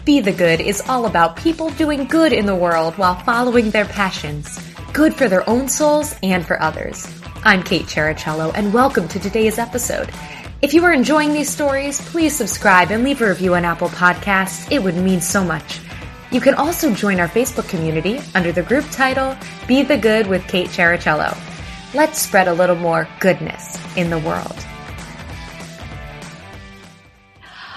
Be the Good is all about people doing good in the world while following their passions. Good for their own souls and for others. I'm Kate Chericello, and welcome to today's episode. If you are enjoying these stories, please subscribe and leave a review on Apple Podcasts. It would mean so much. You can also join our Facebook community under the group title, Be the Good with Kate Chericello. Let's spread a little more goodness in the world.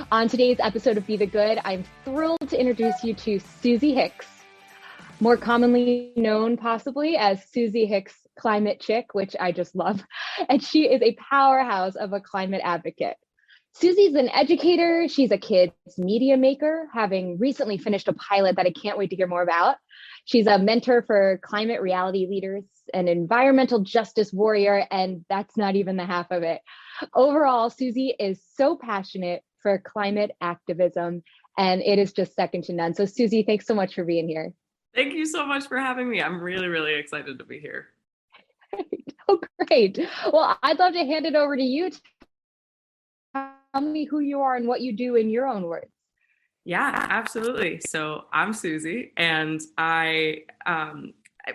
On today's episode of Be the Good, I'm thrilled to introduce you to Suzie Hicks, more commonly known possibly as Suzie Hicks Climate Chick, which I just love. And she is a powerhouse of a climate advocate. Suzie's an educator. She's a kids media maker, having recently finished a pilot that I can't wait to hear more about. She's a mentor for climate reality leaders, an environmental justice warrior, and that's not even the half of it. Overall, Suzie is so passionate for climate activism, and it is just second to none. So Suzie, thanks so much for being here. Thank you so much for having me. I'm really, really excited to be here. Oh, great. Well, I'd love to hand it over to you to tell me who you are and what you do in your own words. Yeah, absolutely. So I'm Suzie, and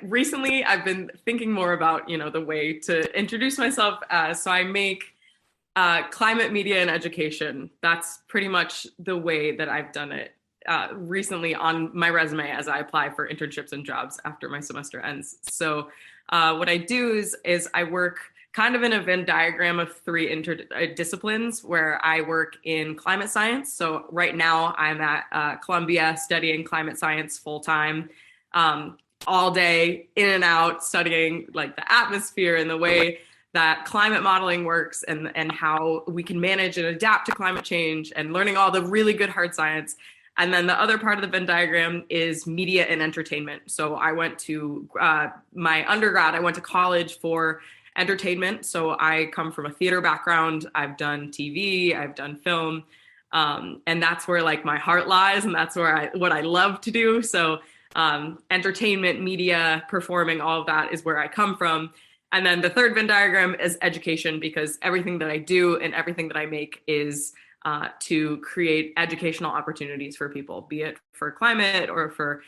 recently I've been thinking more about, the way to introduce myself. So I make climate media and education. That's pretty much the way that I've done it recently on my resume as I apply for internships and jobs after my semester ends. So what I do is I work kind of in a Venn diagram of three interdisciplines where I work in climate science. So right now I'm at Columbia studying climate science full time, all day in and out, studying like the atmosphere and the way that climate modeling works and how we can manage and adapt to climate change and learning all the really good hard science. And then the other part of the Venn diagram is media and entertainment. So I went to my undergrad, I went to college for entertainment. So I come from a theater background. I've done TV, I've done film, and that's where like my heart lies. And that's where what I love to do. So entertainment, media, performing, all of that is where I come from. And then the third Venn diagram is education, because everything that I do and everything that I make is to create educational opportunities for people, be it for climate or for,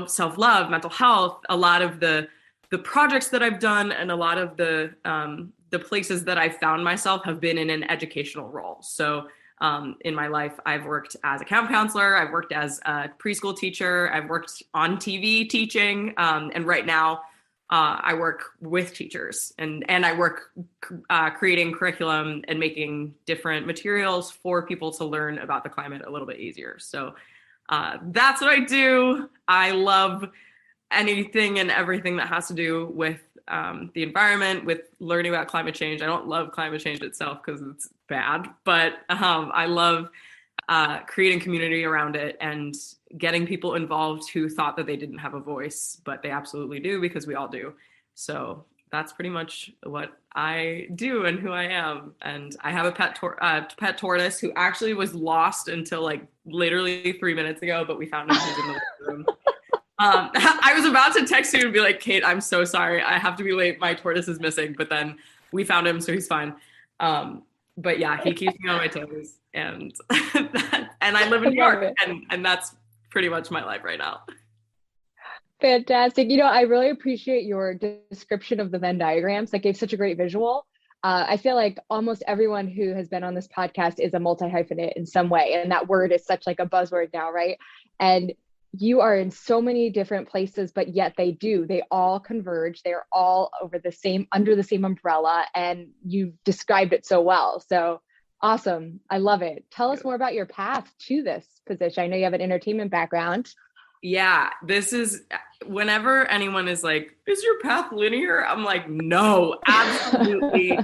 self-love, mental health. A lot of the projects that I've done and a lot of the places that I've found myself have been in an educational role. So in my life, I've worked as a camp counselor, I've worked as a preschool teacher, I've worked on TV teaching, and right now, I work with teachers and I work creating curriculum and making different materials for people to learn about the climate a little bit easier. So that's what I do. I love anything and everything that has to do with the environment, with learning about climate change. I don't love climate change itself because it's bad, but I love creating community around it and getting people involved who thought that they didn't have a voice, but they absolutely do, because we all do. So that's pretty much what I do and who I am. And I have a pet tortoise who actually was lost until like literally 3 minutes ago, but we found him. He's in the living room. I was about to text you and be like, Kate, I'm so sorry. I have to be late. My tortoise is missing, but then we found him, so he's fine. But yeah, he keeps me on my toes, and and I live in New York, and that's pretty much my life right now. Fantastic. I really appreciate your description of the Venn diagrams. That gave such a great visual. I feel like almost everyone who has been on this podcast is a multi-hyphenate in some way, and that word is such like a buzzword now, right? And you are in so many different places, but yet they all converge. They're all under the same umbrella, and you described it so well. So awesome. I love it. Tell us more about your path to this position. I know you have an entertainment background. Yeah, this is whenever anyone is like, is your path linear? I'm like, no, absolutely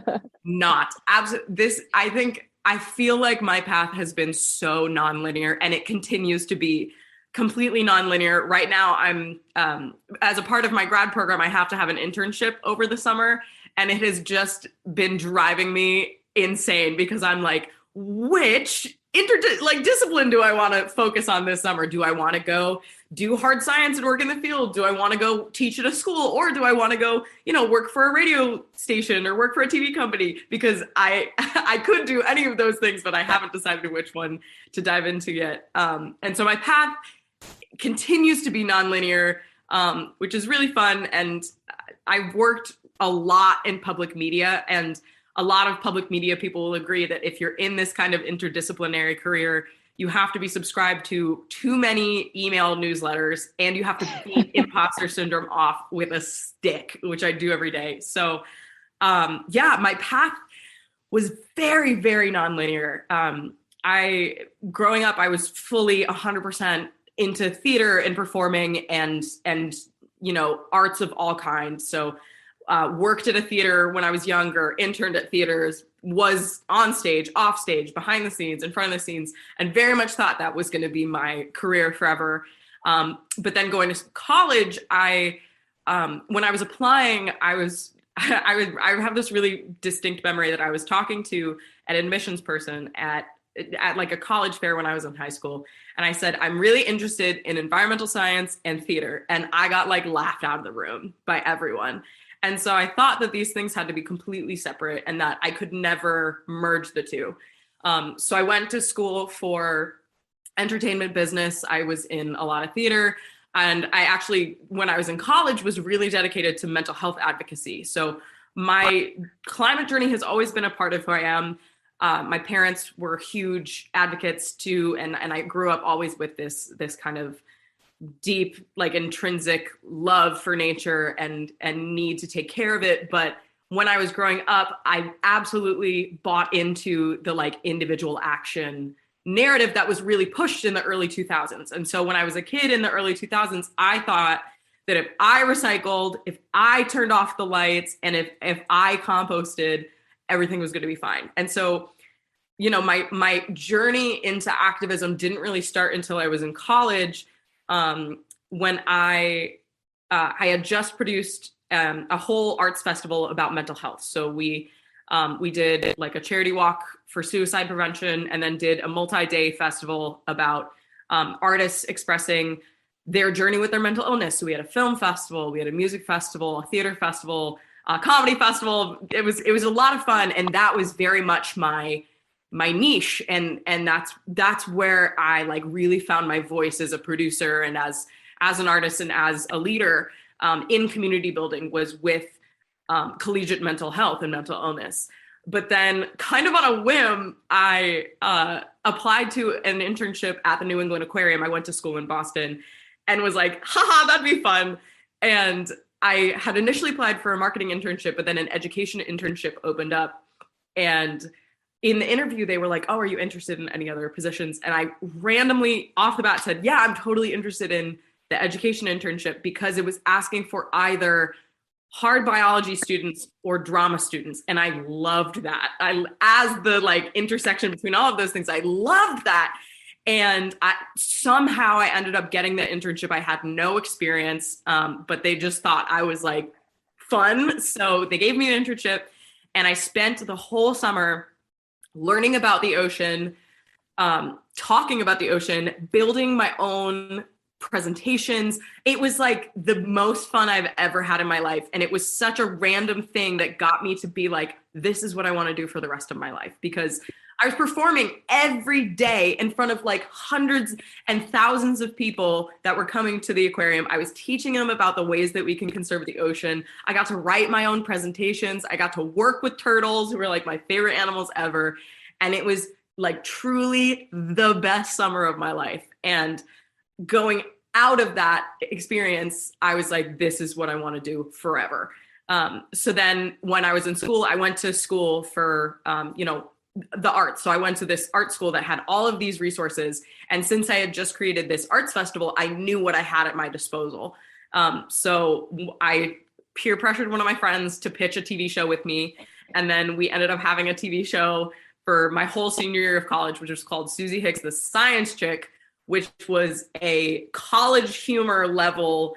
not. I feel like my path has been so nonlinear, and it continues to be completely nonlinear. Right now, I'm, as a part of my grad program, I have to have an internship over the summer, and it has just been driving me insane because I'm like, which discipline do I want to focus on this summer? Do I want to go do hard science and work in the field? Do I want to go teach at a school? Or do I want to go, work for a radio station or work for a TV company? Because I could do any of those things, but I haven't decided which one to dive into yet. And so my path continues to be nonlinear, which is really fun. And I've worked a lot in public media, and a lot of public media people will agree that if you're in this kind of interdisciplinary career, you have to be subscribed to too many email newsletters, and you have to beat imposter syndrome off with a stick, which I do every day. So my path was very, very nonlinear. Growing up, I was fully 100% into theater and performing and arts of all kinds. So worked at a theater when I was younger, interned at theaters, was on stage, off stage, behind the scenes, in front of the scenes, and very much thought that was going to be my career forever. But then going to college, when I was applying, I have this really distinct memory that I was talking to an admissions person at like a college fair when I was in high school. And I said, I'm really interested in environmental science and theater. And I got laughed out of the room by everyone. And so I thought that these things had to be completely separate and that I could never merge the two. So I went to school for entertainment business. I was in a lot of theater. And I actually, when I was in college, was really dedicated to mental health advocacy. So my climate journey has always been a part of who I am. My parents were huge advocates too. And I grew up always with this kind of deep, intrinsic love for nature and need to take care of it. But when I was growing up, I absolutely bought into the individual action narrative that was really pushed in the early 2000s. And so when I was a kid in the early 2000s, I thought that if I recycled, if I turned off the lights, and if I composted, everything was going to be fine. And so, my journey into activism didn't really start until I was in college. When I had just produced a whole arts festival about mental health. So we did a charity walk for suicide prevention, and then did a multi-day festival about artists expressing their journey with their mental illness. So we had a film festival, we had a music festival, a theater festival, a comedy festival. It was a lot of fun, and that was very much my niche, and that's where I really found my voice as a producer and as an artist and as a leader in community building, was with collegiate mental health and mental illness. But then, kind of on a whim, I applied to an internship at the New England Aquarium. I went to school in Boston and was like, haha, that'd be fun. And I had initially applied for a marketing internship, but then an education internship opened up, and in the interview, they were like, oh, are you interested in any other positions? And I randomly off the bat said, yeah, I'm totally interested in the education internship, because it was asking for either hard biology students or drama students. And I loved that. As the intersection between all of those things, I loved that. And somehow I ended up getting the internship. I had no experience, but they just thought I was fun. So they gave me an internship, and I spent the whole summer learning about the ocean, talking about the ocean, building my own presentations. It was the most fun I've ever had in my life. And it was such a random thing that got me to be this is what I want to do for the rest of my life, because I was performing every day in front of hundreds and thousands of people that were coming to the aquarium. I was teaching them about the ways that we can conserve the ocean. I got to write my own presentations. I got to work with turtles, who were my favorite animals ever. And it was truly the best summer of my life. And going out of that experience, I was this is what I want to do forever. So then when I was in school, I went to school for, the arts. So I went to this art school that had all of these resources. And since I had just created this arts festival, I knew what I had at my disposal. So I peer pressured one of my friends to pitch a TV show with me. And then we ended up having a TV show for my whole senior year of college, which was called Suzie Hicks, the Science Chick, which was a college humor level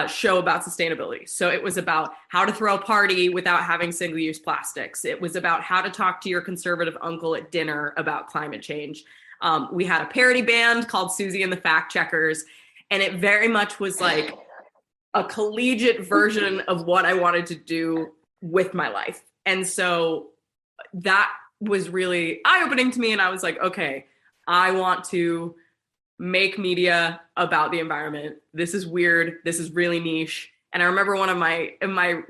show about sustainability. So it was about how to throw a party without having single-use plastics. It was about how to talk to your conservative uncle at dinner about climate change. We had a parody band called Suzie and the Fact Checkers, and it very much was like a collegiate version of what I wanted to do with my life. And so that was really eye-opening to me. And I was like, okay, I want to make media about the environment. This is weird. This is really niche. And I remember one of my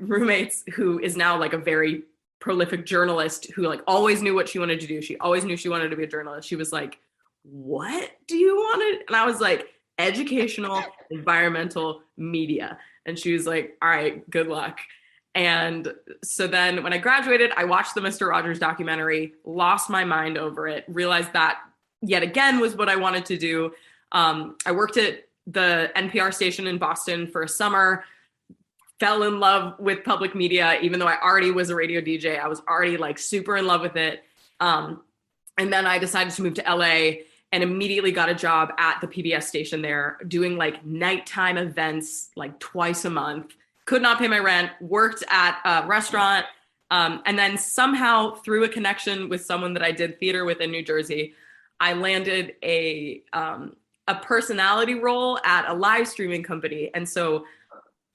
roommates, who is now like a very prolific journalist, who like always knew what she wanted to do. She always knew she wanted to be a journalist. She was like, what do you want to? And I was like, educational, environmental media. And she was like, all right, good luck. And so then when I graduated, I watched the Mr. Rogers documentary, lost my mind over it, realized that yet again was what I wanted to do. I worked at the NPR station in Boston for a summer, fell in love with public media, even though I already was a radio DJ. I was already like super in love with it. And then I decided to move to LA and immediately got a job at the PBS station there, doing like nighttime events like twice a month. Could not pay my rent, worked at a restaurant, and then somehow through a connection with someone that I did theater with in New Jersey, I landed a personality role at a live streaming company. And so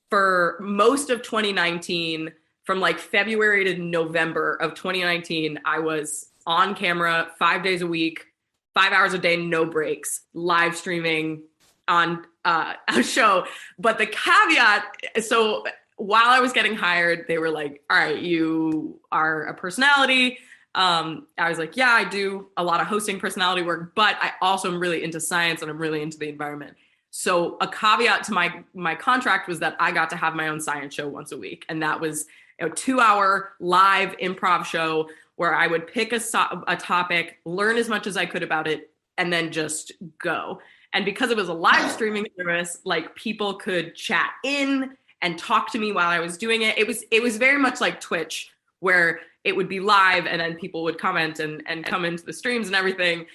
for most of 2019, from like February to November of 2019, I was on camera 5 days a week, 5 hours a day, no breaks, live streaming on a show. But the caveat, so while I was getting hired, they were like, all right, you are a personality. I was like, yeah, I do a lot of hosting personality work, but I also am really into science and I'm really into the environment. So a caveat to my contract was that I got to have my own science show once a week. And that was a 2-hour live improv show where I would pick a topic, learn as much as I could about it, and then just go. And because it was a live streaming service, like people could chat in and talk to me while I was doing it. It was very much like Twitch, where it would be live and then people would comment and come into the streams and everything.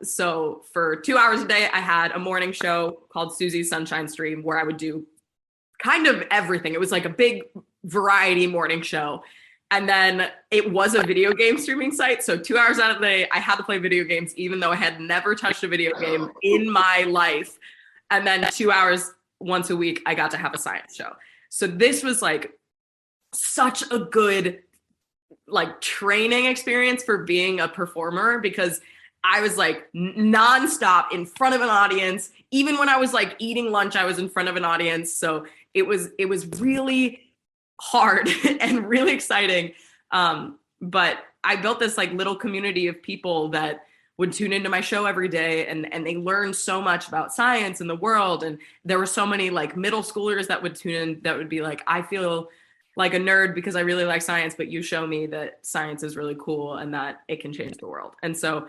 So for 2 hours a day, I had a morning show called Susie's Sunshine Stream, where I would do kind of everything. It was like a big variety morning show. And then it was a video game streaming site. So 2 hours out of the day, I had to play video games, even though I had never touched a video game in my life. And then 2 hours once a week, I got to have a science show. So this was like such a good like training experience for being a performer, because I was like nonstop in front of an audience. Even when I was like eating lunch, I was in front of an audience. So it was really hard and really exciting. But I built this like little community of people that would tune into my show every day, and they learned so much about science and the world. And there were so many like middle schoolers that would tune in that would be like, I feel like a nerd because I really like science, but you show me that science is really cool and that it can change the world. And so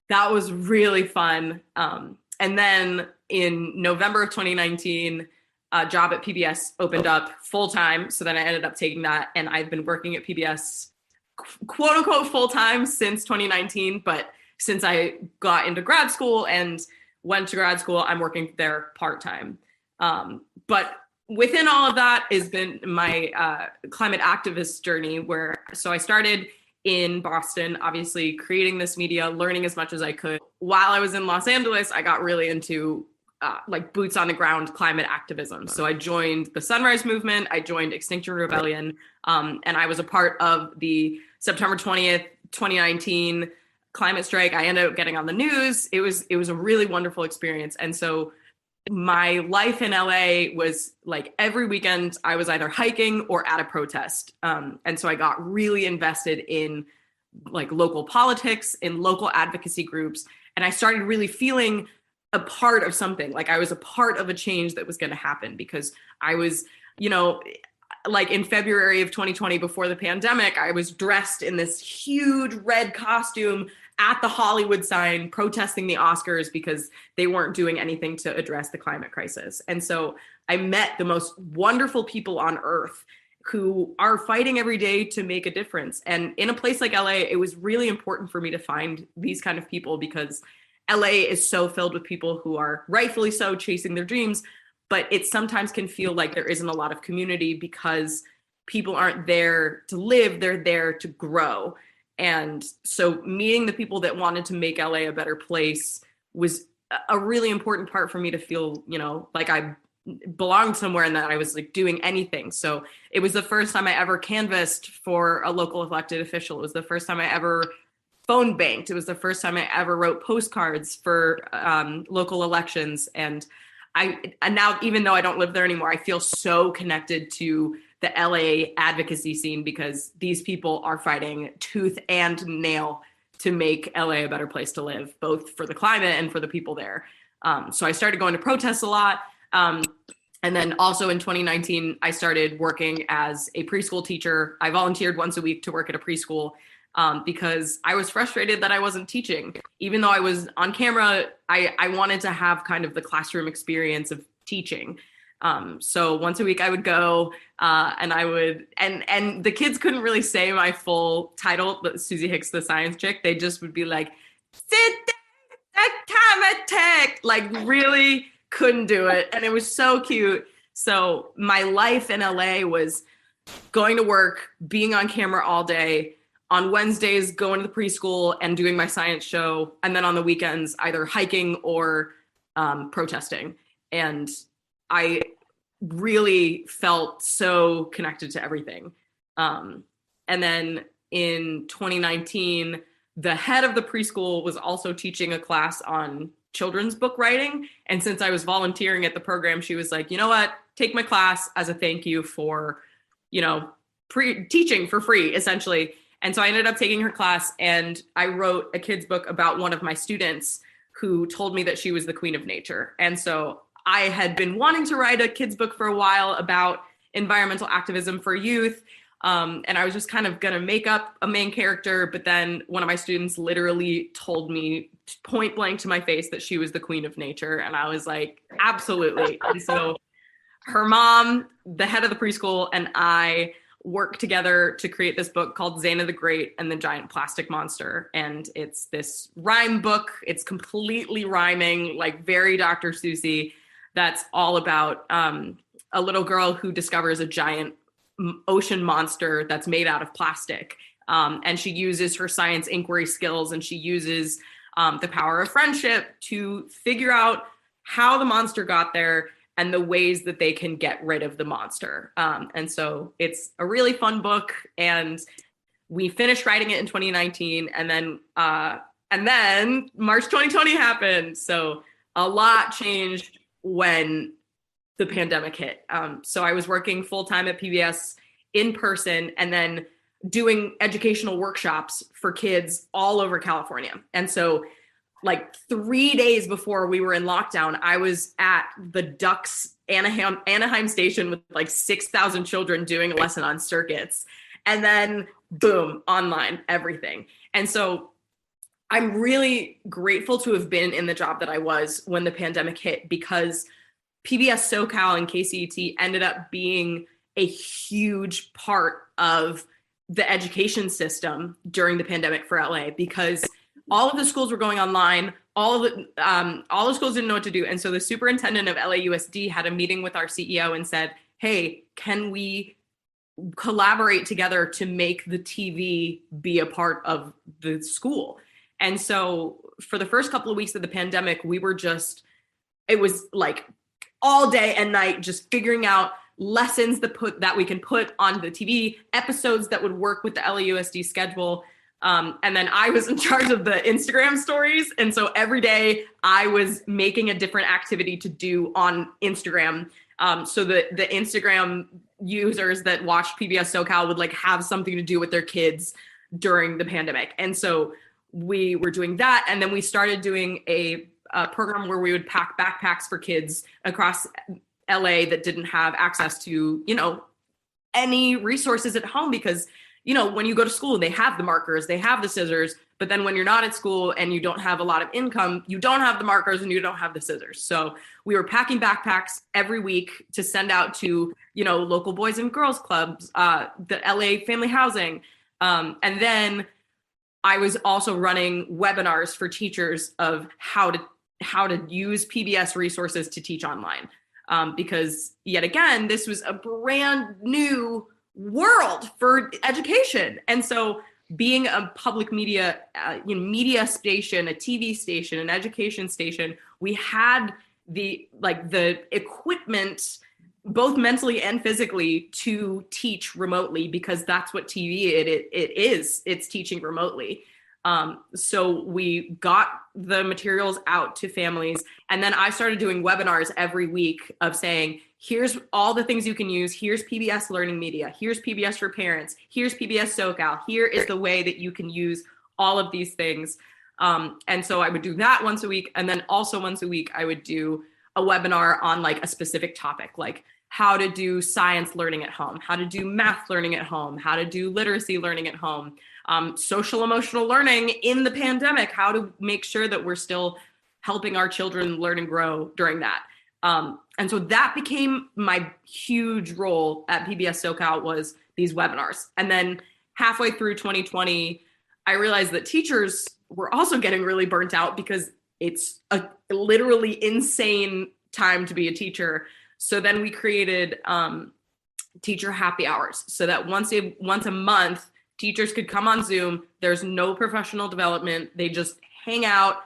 that was really fun. And then in November of 2019, a job at PBS opened up full time. So then I ended up taking that, and I've been working at PBS quote unquote full time since 2019. But since I got into grad school and went to grad school, I'm working there part time. But within all of that has been my climate activist journey, so I started in Boston, obviously creating this media, learning as much as I could. While I was in Los Angeles, I got really into like boots on the ground climate activism. So I joined the Sunrise Movement, I joined Extinction Rebellion, and I was a part of the September 20th, 2019 climate strike. I ended up getting on the news. It was a really wonderful experience. And so my life in LA was like every weekend I was either hiking or at a protest. And so I got really invested in like local politics, in local advocacy groups. And I started really feeling a part of something, like I was a part of a change that was going to happen, because I was, like in February of 2020, before the pandemic, I was dressed in this huge red costume at the Hollywood sign protesting the Oscars because they weren't doing anything to address the climate crisis. And so I met the most wonderful people on earth who are fighting every day to make a difference. And in a place like LA, it was really important for me to find these kind of people, because LA is so filled with people who are rightfully so chasing their dreams, but it sometimes can feel like there isn't a lot of community because people aren't there to live, they're there to grow. And so meeting the people that wanted to make LA a better place was a really important part for me to feel, like I belonged somewhere and that I was like doing anything. So it was the first time I ever canvassed for a local elected official. It was the first time I ever phone banked. It was the first time I ever wrote postcards for local elections. And now, even though I don't live there anymore, I feel so connected to the LA advocacy scene because these people are fighting tooth and nail to make LA a better place to live, both for the climate and for the people there. So I started going to protests a lot. And then also in 2019, I started working as a preschool teacher. I volunteered once a week to work at a preschool because I was frustrated that I wasn't teaching. Even though I was on camera, I wanted to have kind of the classroom experience of teaching. So once a week I would go and I would, and the kids couldn't really say my full title, Suzie Hicks, the science chick. They just would be like, sit down, arithmetic, like really couldn't do it. And it was so cute. So my life in LA was going to work, being on camera all day, on Wednesdays going to the preschool and doing my science show, and then on the weekends either hiking or protesting. And I really felt so connected to everything. And then in 2019, the head of the preschool was also teaching a class on children's book writing. And since I was volunteering at the program, she was like, you know what, take my class as a thank you for, teaching for free, essentially. And so I ended up taking her class and I wrote a kid's book about one of my students who told me that she was the queen of nature. And so I had been wanting to write a kid's book for a while about environmental activism for youth. And I was just kind of going to make up a main character. But then one of my students literally told me point blank to my face that she was the queen of nature. And I was like, absolutely. And so her mom, the head of the preschool, and I worked together to create this book called Xana the Great and the Giant Plastic Monster. And it's this rhyme book. It's completely rhyming, like very Dr. Seuss-y. That's all about a little girl who discovers a giant ocean monster that's made out of plastic. And she uses her science inquiry skills and she uses the power of friendship to figure out how the monster got there and the ways that they can get rid of the monster. And so it's a really fun book. And we finished writing it in 2019. And then March 2020 happened. So a lot changed when the pandemic hit. So I was working full-time at PBS in person and then doing educational workshops for kids all over California. And so like 3 days before we were in lockdown, I was at the Ducks Anaheim station with like 6,000 children doing a lesson on circuits. And then boom, online, everything. And so I'm really grateful to have been in the job that I was when the pandemic hit because PBS SoCal and KCET ended up being a huge part of the education system during the pandemic for LA because all of the schools were going online. All the schools didn't know what to do. And so the superintendent of LAUSD had a meeting with our CEO and said, hey, can we collaborate together to make the TV be a part of the school? And so for the first couple of weeks of the pandemic, it was like all day and night, just figuring out lessons that we can put on the TV, episodes that would work with the LAUSD schedule. And then I was in charge of the Instagram stories. And so every day I was making a different activity to do on Instagram. So the Instagram users that watched PBS SoCal would like have something to do with their kids during the pandemic. And so we were doing that. And then we started doing a program where we would pack backpacks for kids across LA that didn't have access to, any resources at home because when you go to school, they have the markers, they have the scissors, but then when you're not at school and you don't have a lot of income, you don't have the markers and you don't have the scissors. So we were packing backpacks every week to send out to, local boys and girls clubs, the LA family housing. And then I was also running webinars for teachers of how to use PBS resources to teach online. because yet again, this was a brand new world for education. And so being a public media, media station, a TV station, an education station, we had the equipment, both mentally and physically, to teach remotely, because that's what TV it is. It's teaching remotely. So we got the materials out to families, and then I started doing webinars every week of saying, here's all the things you can use. Here's PBS Learning Media. Here's PBS for Parents. Here's PBS SoCal. Here is the way that you can use all of these things. And so I would do that once a week. And then also once a week, I would do a webinar on like a specific topic, like how to do science learning at home, how to do math learning at home, how to do literacy learning at home, social emotional learning in the pandemic, how to make sure that we're still helping our children learn and grow during that. And so that became my huge role at PBS SoCal, was these webinars. And then halfway through 2020, I realized that teachers were also getting really burnt out, because it's a literally insane time to be a teacher. So then we created teacher happy hours, so that once a month, teachers could come on Zoom. There's no professional development. They just hang out.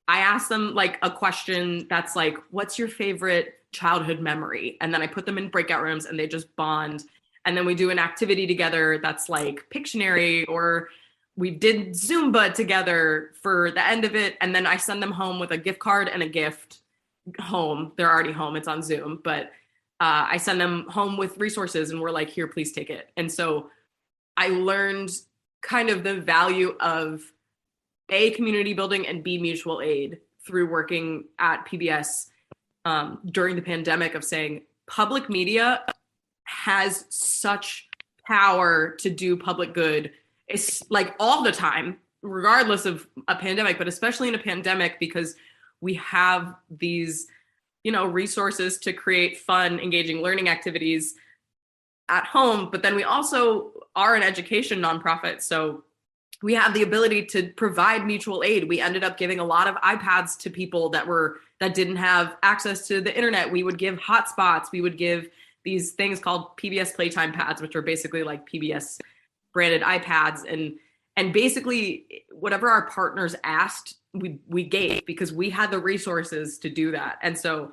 I ask them like a question that's like, what's your favorite childhood memory? And then I put them in breakout rooms and they just bond. And then we do an activity together that's like Pictionary, or we did Zumba together for the end of it. And then I send them home with a gift card and a gift home. They're already home. It's on Zoom, but I send them home with resources, and we're like, here, please take it. And so I learned kind of the value of A, community building, and B, mutual aid through working at PBS during the pandemic, of saying public media has such power to do public good. It's like all the time, regardless of a pandemic, but especially in a pandemic, because we have these, resources to create fun, engaging learning activities at home. But then we also are an education nonprofit. So we have the ability to provide mutual aid. We ended up giving a lot of iPads to people that didn't have access to the internet. We would give hotspots. We would give these things called PBS Playtime Pads, which are basically like PBS branded iPads. And basically whatever our partners asked, we gave, because we had the resources to do that. And so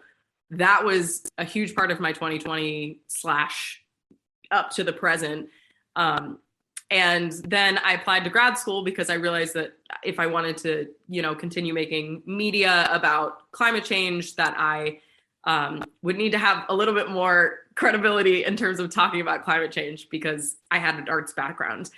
that was a huge part of my 2020 / up to the present. And then I applied to grad school, because I realized that if I wanted to, continue making media about climate change, that I would need to have a little bit more credibility in terms of talking about climate change, because I had an arts background.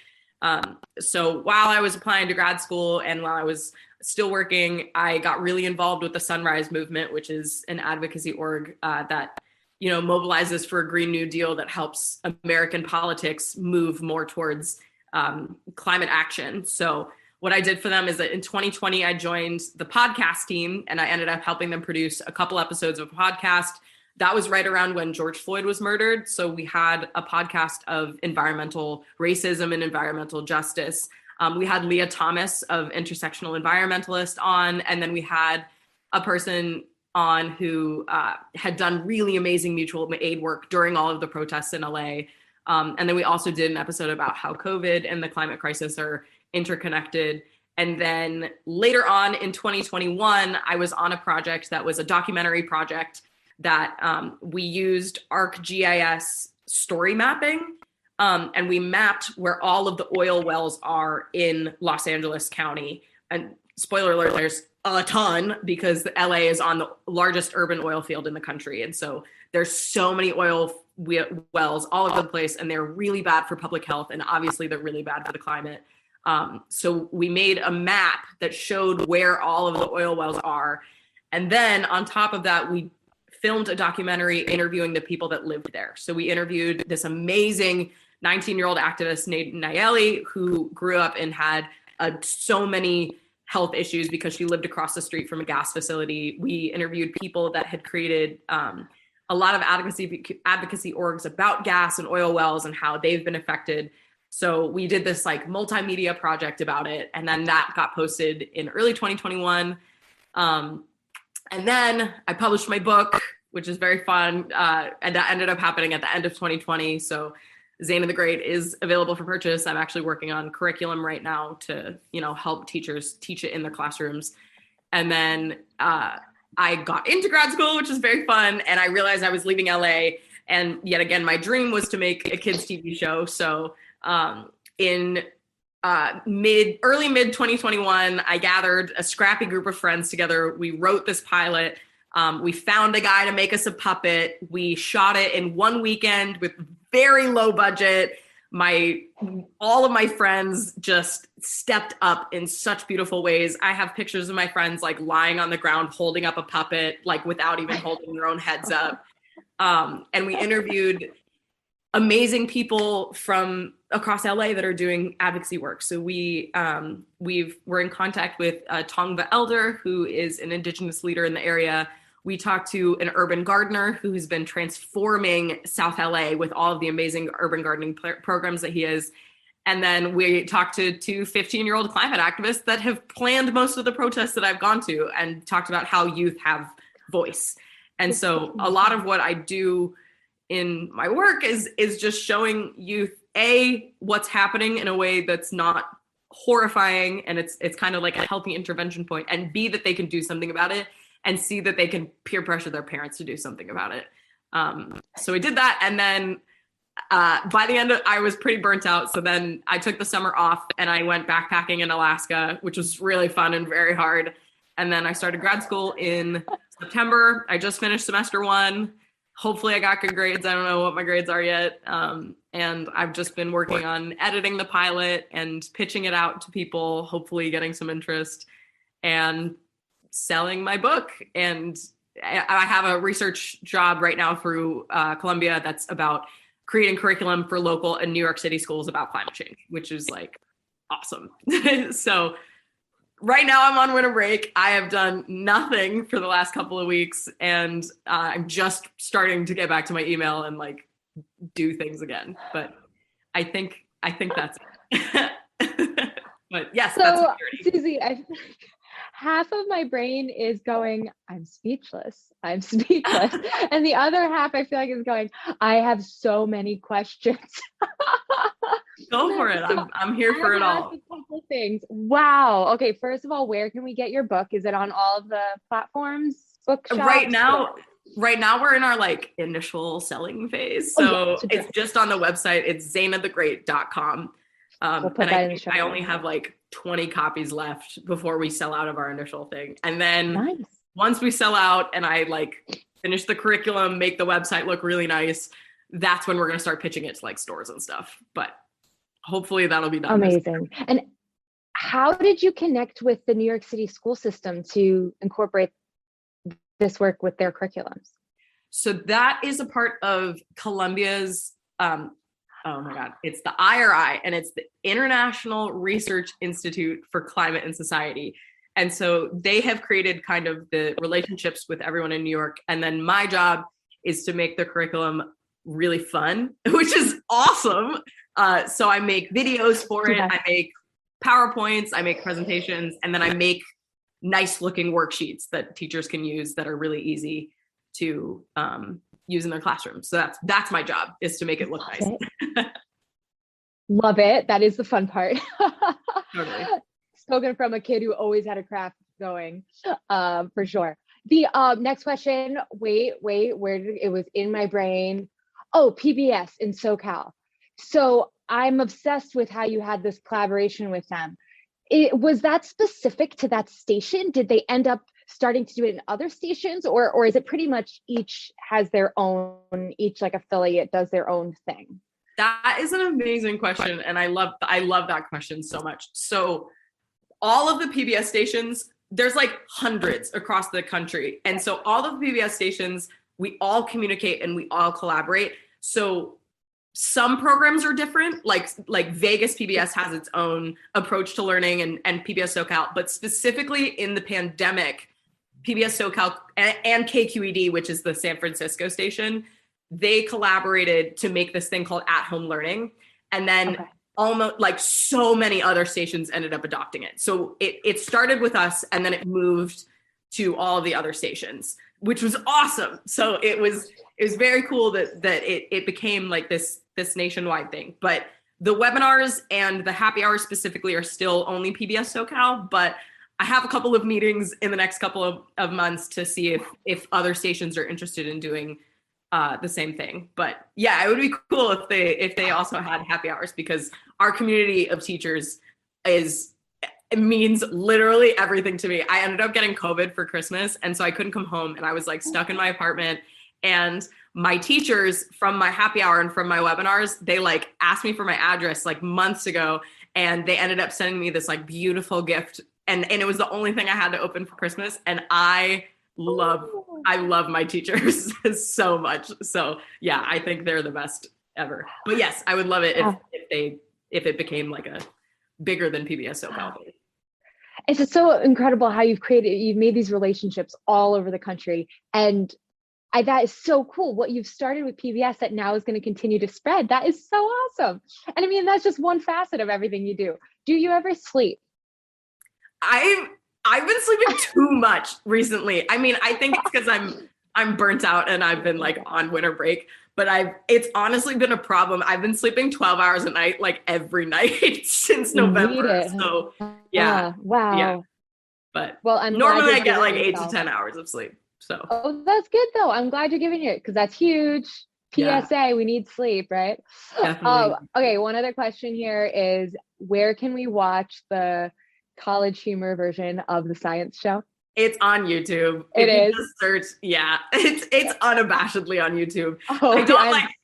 So while I was applying to grad school and while I was still working, I got really involved with the Sunrise Movement, which is an advocacy org that mobilizes for a Green New Deal that helps American politics move more towards climate action. So what I did for them is that in 2020, I joined the podcast team, and I ended up helping them produce a couple episodes of a podcast. That was right around when George Floyd was murdered. So we had a podcast of environmental racism and environmental justice. We had Leah Thomas of Intersectional Environmentalist on, and then we had a person on who had done really amazing mutual aid work during all of the protests in LA. And then we also did an episode about how COVID and the climate crisis are interconnected. And then later on in 2021, I was on a project that was a documentary project that we used ArcGIS story mapping. And we mapped where all of the oil wells are in Los Angeles County. And spoiler alert, there's a ton, because LA is on the largest urban oil field in the country. And so there's so many oil wells all over the place, and they're really bad for public health. And obviously they're really bad for the climate. So we made a map that showed where all of the oil wells are. And then on top of that, we filmed a documentary interviewing the people that lived there. So we interviewed this amazing 19-year-old activist, Nayeli, who grew up and had so many health issues because she lived across the street from a gas facility. We interviewed people that had created a lot of advocacy orgs about gas and oil wells and how they've been affected. So we did this like multimedia project about it. And then that got posted in early 2021. And then I published my book which is very fun. And that ended up happening at the end of 2020. So Zana the Great is available for purchase. I'm actually working on curriculum right now to, help teachers teach it in their classrooms. And then I got into grad school, which is very fun. And I realized I was leaving LA. And yet again, my dream was to make a kids TV show. So in early mid 2021, I gathered a scrappy group of friends together. We wrote this pilot. We found a guy to make us a puppet. We shot it in one weekend with very low budget. All of my friends just stepped up in such beautiful ways. I have pictures of my friends like lying on the ground, holding up a puppet, like without even holding their own heads up. And we interviewed amazing people from across LA that are doing advocacy work. So we're in contact with Tongva Elder, who is an Indigenous leader in the area. We talked to an urban gardener who's been transforming South LA with all of the amazing urban gardening programs that he is. And then we talked to two 15-year-old climate activists that have planned most of the protests that I've gone to and talked about how youth have voice. And so a lot of what I do in my work is just showing youth, A, what's happening in a way that's not horrifying and it's kind of like a healthy intervention point, and B, that they can do something about it, and C, that they can peer pressure their parents to do something about it. So we did that. And then by the end I was pretty burnt out. So then I took the summer off and I went backpacking in Alaska, which was really fun and very hard. And then I started grad school in September. I just finished semester 1. Hopefully I got good grades. I don't know what my grades are yet. And I've just been working on editing the pilot and pitching it out to people, hopefully getting some interest and selling my book. And I have a research job right now through Columbia that's about creating curriculum for local and New York City schools about climate change, which is like awesome. So right now I'm on winter break. I have done nothing for the last couple of weeks, and I'm just starting to get back to my email and like do things again. But I think that's it. But yes, so, that's Suzie, half of my brain is going, I'm speechless. And the other half I feel like is going, I have so many questions. Go for it. I'm here for it all. A couple things. Wow. Okay. First of all, where can we get your book? Is it on all of the platforms? Bookshops? Right now we're in our like initial selling phase. So it's just on the website. It's zanathegreat.com. And I only have like 20 copies left before we sell out of our initial thing. And then once we sell out and I like finish the curriculum, make the website look really nice, that's when we're going to start pitching it to like stores and stuff. But hopefully that'll be done. Amazing. And how did you connect with the New York City school system to incorporate this work with their curriculums? So that is a part of Columbia's, oh my God, it's the IRI, and it's the International Research Institute for Climate and Society. And so they have created kind of the relationships with everyone in New York. And then my job is to make the curriculum really fun, which is awesome. So I make videos for it. I make PowerPoints, I make presentations, and then I make nice looking worksheets that teachers can use that are really easy to use in their classrooms. So that's my job, is to make it look nice. Love it. That is the fun part. Totally. Spoken from a kid who always had a craft going, for sure. The next question, wait, where did it was in my brain. Oh, PBS in SoCal. So I'm obsessed with how you had this collaboration with them. Was that specific to that station? Did they end up starting to do it in other stations, or is it pretty much each has their own, each like affiliate does their own thing? That is an amazing question. And I love that question so much. So all of the PBS stations, there's like hundreds across the country. And so all of the PBS stations, we all communicate and we all collaborate. So some programs are different, like Vegas PBS has its own approach to learning and PBS SoCal, but specifically in the pandemic, PBS SoCal and KQED, which is the San Francisco station, they collaborated to make this thing called at-home learning. And then almost like so many other stations ended up adopting it. So it started with us and then it moved to all of the other stations. which was awesome. So it was very cool that it became like this nationwide thing. But the webinars and the happy hours specifically are still only PBS SoCal, but I have a couple of meetings in the next couple of months to see if other stations are interested in doing the same thing. But yeah, it would be cool if they also had happy hours, because our community of teachers it means literally everything to me. I ended up getting COVID for Christmas, and so I couldn't come home, and I was like stuck in my apartment. And my teachers from my happy hour and from my webinars, they like asked me for my address like months ago, and they ended up sending me this like beautiful gift. And it was the only thing I had to open for Christmas. And I love my teachers so much. So yeah, I think they're the best ever. But yes, I would love it if it became like a bigger than PBS SoCal. It's just so incredible how you've made these relationships all over the country. And that is so cool. What you've started with PBS that now is going to continue to spread. That is so awesome. And I mean, that's just one facet of everything you do. Do you ever sleep? I've been sleeping too much recently. I mean, I think it's because I'm burnt out and I've been like on winter break, but it's honestly been a problem. I've been sleeping 12 hours a night, like every night since November. So yeah. Wow. Yeah. But I'm normally I get like 8 to 10 hours of sleep. So that's good though. I'm glad you're giving it, because that's huge. PSA, we need sleep, right? Definitely. Okay, one other question here is, where can we watch the college humor version of the science show? It's on YouTube. It is. Just search, yeah. It's unabashedly on YouTube. Oh, I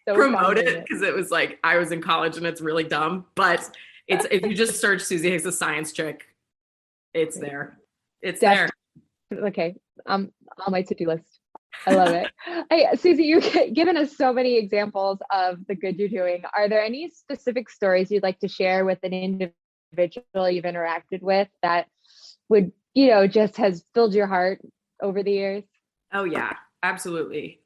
don't promote it because it was like I was in college and it's really dumb. But if you just search Suzie Hicks, the science chick, it's there. It's there. Okay, on my to-do list. I love it. Hey, Suzie, you've given us so many examples of the good you're doing. Are there any specific stories you'd like to share with an individual you've interacted with that would, just has filled your heart over the years? Oh yeah, absolutely.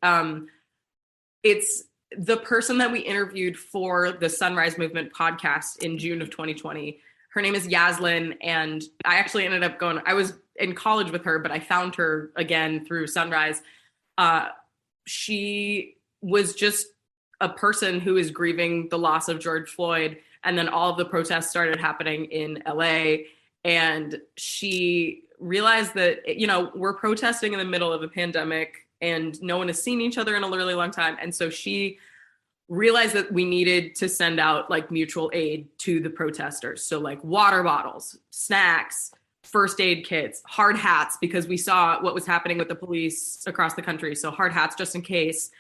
It's the person that we interviewed for the Sunrise Movement podcast in June of 2020. Her name is Yaslin, and I actually ended up I was in college with her, but I found her again through Sunrise. She was just a person who is grieving the loss of George Floyd. And then all of the protests started happening in LA. And she realized that, we're protesting in the middle of a pandemic and no one has seen each other in a really long time. And so she realized that we needed to send out like mutual aid to the protesters. So like water bottles, snacks, first aid kits, hard hats, because we saw what was happening with the police across the country. So hard hats, just in case,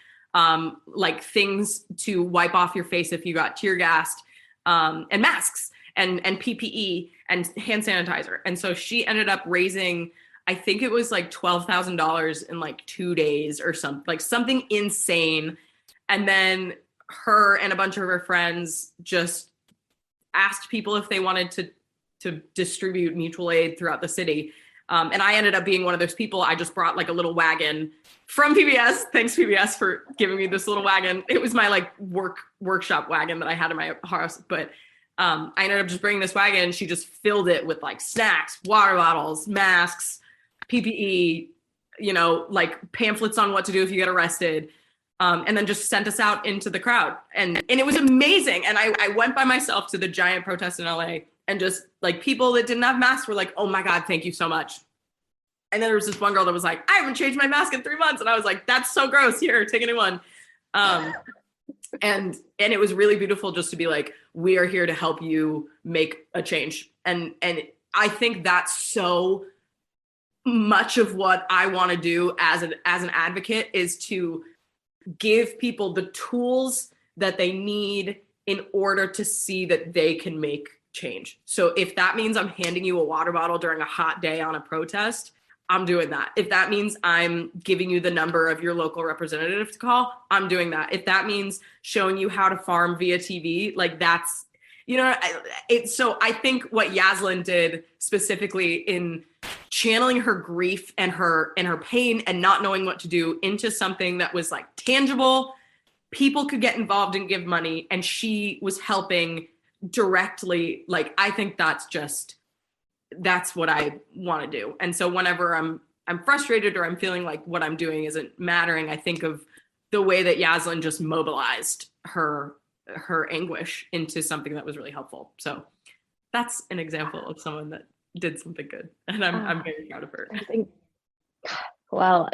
like things to wipe off your face if you got tear gassed, and masks and PPE and hand sanitizer. And so she ended up raising, I think it was like $12,000 in like 2 days or something insane. And then her and a bunch of her friends just asked people if they wanted to distribute mutual aid throughout the city. And I ended up being one of those people. I just brought like a little wagon from PBS. Thanks PBS for giving me this little wagon. It was my like workshop wagon that I had in my house. But I ended up just bringing this wagon. She just filled it with like snacks, water bottles, masks, PPE, like pamphlets on what to do if you get arrested. And then just sent us out into the crowd. And it was amazing. And I went by myself to the giant protest in LA, and just like people that didn't have masks were like, oh my God, thank you so much. And then there was this one girl that was like, I haven't changed my mask in 3 months. And I was like, that's so gross. Here, take a new one. And it was really beautiful just to be like, we are here to help you make a change. And I think that's so much of what I want to do as an advocate, is to give people the tools that they need in order to see that they can make change. So if that means I'm handing you a water bottle during a hot day on a protest, I'm doing that. If that means I'm giving you the number of your local representative to call, I'm doing that. If that means showing you how to farm via TV, like that's, so I think what Yaslin did specifically in channeling her grief and her pain and not knowing what to do into something that was like tangible, people could get involved and give money, and she was helping directly. Like, I think that's what I want to do. And so whenever I'm I'm frustrated or I'm feeling like what I'm doing isn't mattering, I think of the way that Yaslin just mobilized her anguish into something that was really helpful. So that's an example of someone that did something good, and I'm very proud of her. Well,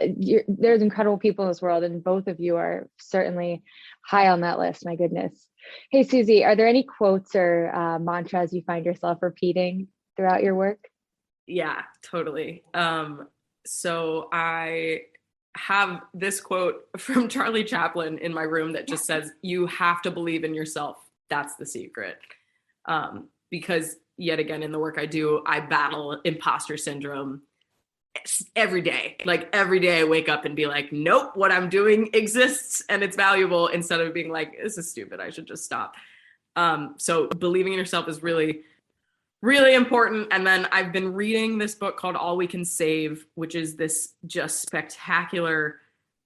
there's incredible people in this world, and both of you are certainly high on that list. My goodness. Hey, Suzie, are there any quotes or mantras you find yourself repeating throughout your work? Yeah, totally. So I have this quote from Charlie Chaplin in my room that just says, "You have to believe in yourself. That's the secret." Because yet again, in the work I do, I battle imposter syndrome every day. Like every day I wake up and be like, nope, what I'm doing exists and it's valuable, instead of being like, this is stupid, I should just stop. So believing in yourself is really, really important. And then I've been reading this book called All We Can Save, which is this just spectacular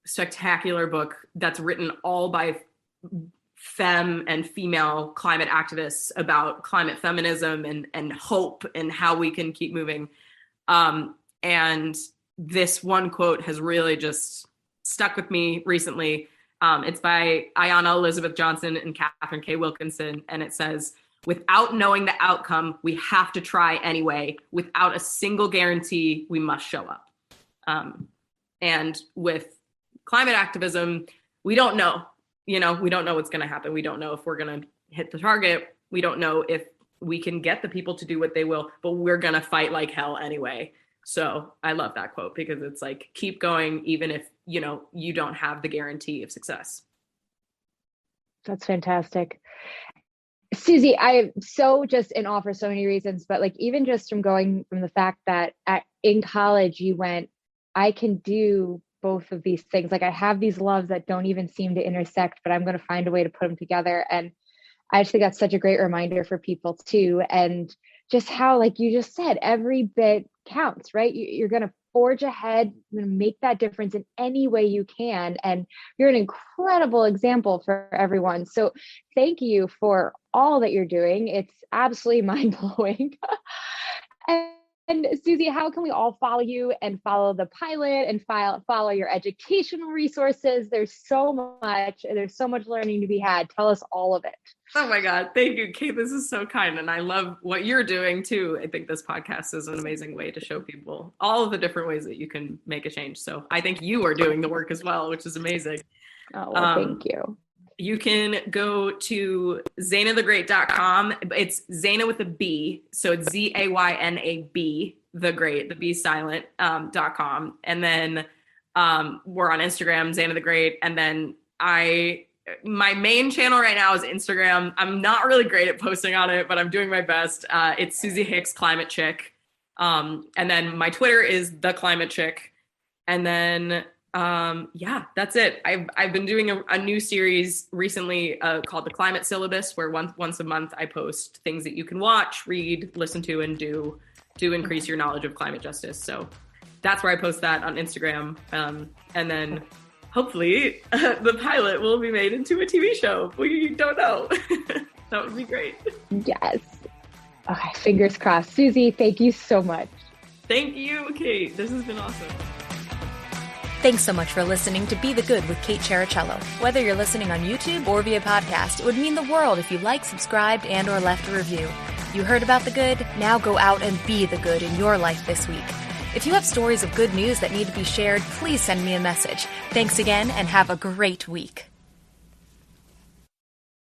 book that's written all by femme and female climate activists about climate feminism and hope and how we can keep moving. And this one quote has really just stuck with me recently. It's by Ayanna Elizabeth Johnson and Catherine K. Wilkinson. And it says, "Without knowing the outcome, we have to try anyway. Without a single guarantee, we must show up." And with climate activism, we don't know. We don't know what's going to happen. We don't know if we're going to hit the target. We don't know if we can get the people to do what they will, but we're going to fight like hell anyway. So I love that quote because it's like, keep going, even if, you don't have the guarantee of success. That's fantastic. Suzie, I'm so just in awe for so many reasons, but like, even just from the fact that in college, you went, I can do both of these things. Like I have these loves that don't even seem to intersect, but I'm going to find a way to put them together. And I just think that's such a great reminder for people too. And just how, like you just said, every bit counts, right? You're going to forge ahead, you're going to make that difference in any way you can. And you're an incredible example for everyone. So thank you for all that you're doing. It's absolutely mind-blowing. And Suzie, how can we all follow you and follow the pilot and follow your educational resources? There's so much learning to be had. Tell us all of it. Oh my God. Thank you, Kate. This is so kind. And I love what you're doing too. I think this podcast is an amazing way to show people all of the different ways that you can make a change. So I think you are doing the work as well, which is amazing. Oh, well, thank you. You can go to zainathegreat.com. It's Zaina with a B. So it's ZAYNAB, the great, the B silent, .com. And then we're on Instagram, Zaina the Great. And then my main channel right now is Instagram. I'm not really great at posting on it, but I'm doing my best. It's Suzie Hicks Climate Chick. And then my Twitter is The Climate Chick. And then that's it. I've been doing a new series recently called The Climate Syllabus, where once a month I post things that you can watch, read, listen to, and do to increase your knowledge of climate justice. So that's where I post that on Instagram. And then hopefully the pilot will be made into a TV show. We don't know. That would be great. Yes. Okay, fingers crossed. Suzie, thank you so much. Thank you, Kate. This has been awesome. Thanks so much for listening to Be the Good with Kate Chericello. Whether you're listening on YouTube or via podcast, it would mean the world if you liked, subscribed, and or left a review. You heard about the good? Now go out and be the good in your life this week. If you have stories of good news that need to be shared, please send me a message. Thanks again and have a great week.